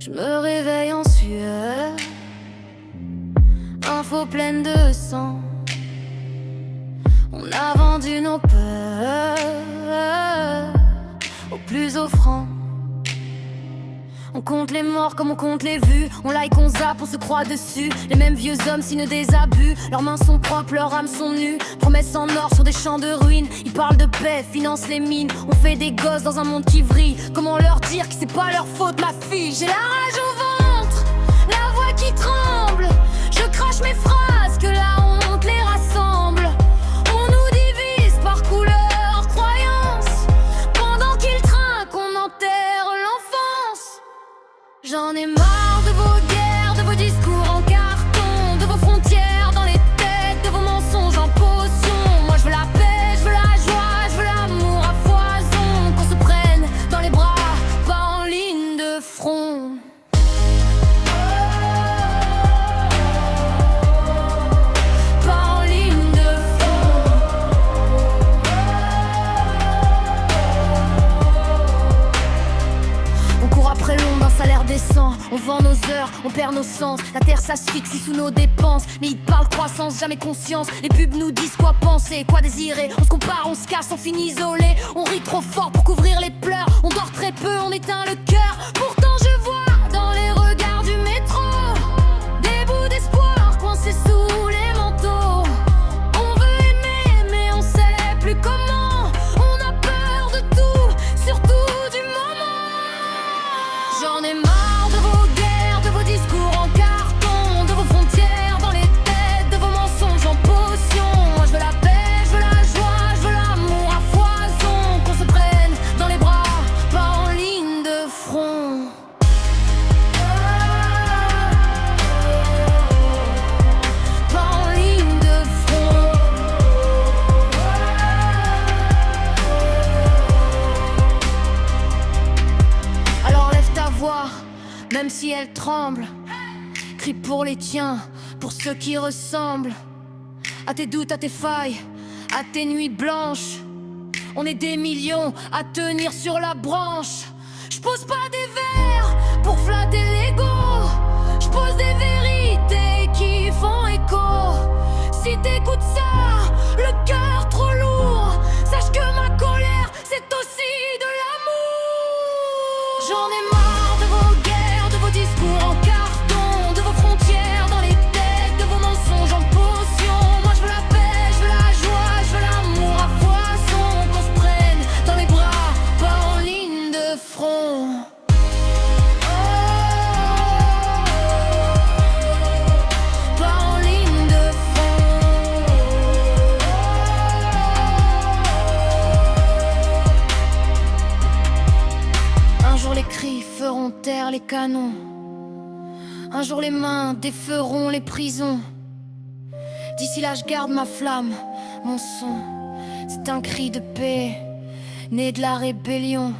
Je me réveille en sueur, info pleine de sang. On a vendu nos peurs au plus offrant. On compte les morts comme on compte les vues. On like, on zappe, on se croit dessus. Les mêmes vieux hommes signent des abus. Leurs mains sont propres, leurs âmes sont nues. Promesses en or sur des champs de ruines. Ils parlent de paix, financent les mines. On fait des gosses dans un monde qui vrille. Comment leur dire que c'est pas leur faute, ma fille? J'ai la rage au ventre, la voix qui tremble. Je crache mes phrases, que la honte les rassemble. On nous divise par couleur, croyance. Pendant qu'ils trinquent, on enterre l'enfance. J'en ai marre de vos guerres, de vos discours en carton, de vos frontières dans les têtes, de vos mensonges en potion. Moi je veux la paix, je veux la joie, je veux l'amour à foison. Qu'on se prenne dans les bras, pas en ligne de front. Pas en ligne de front. On court après l'ombre d'un salaire décent. On vend nos heures, on perd nos sens. La terre s'asphyxie sous nos dépenses. Mais ils parlent croissance, jamais conscience. Les pubs nous disent quoi penser, quoi désirer. On se compare, on se casse, on finit isolé. On rit trop fort pour couvrir les pleurs. On dort très peu, on éteint le cœur. Pourtant je vois dans les regards du métro des bouts d'espoir coincés sous les manteaux. On veut aimer mais on sait plus comment. On a peur de tout, surtout du moment. J'en ai marre de vos guerres, de vos discours en carton, de vos frontières dans les têtes, de vos mensonges en potion. Moi je veux la paix, je veux la joie, je veux l'amour à foison. Qu'on se prenne dans les bras, pas en ligne de front. Pas en ligne de front. Alors lève ta voix, même si elle tremble. Crie pour les tiens, pour ceux qui ressemblent à tes doutes, à tes failles, à tes nuits blanches. On est des millions à tenir sur la branche. Je pose pas des vers pour flatter l'ego. Je pose des vérités qui font écho. Si t'écoutes ça, le cœur trop lourd, sache que ma colère, c'est aussi de l'amour. J'en ai marre de vos guerres, de vos discours en carton, de vos frontières dans les têtes, de vos mensonges en potion. Moi je veux la paix, je veux la joie, je veux l'amour à foison. Qu'on se prenne dans les bras, pas en ligne de front. Pas en ligne de front. Un jour les cris feront taire les canons. Un jour les mains déferont les prisons. D'ici là je garde ma flamme, mon son. C'est un cri de paix, né de la rébellion.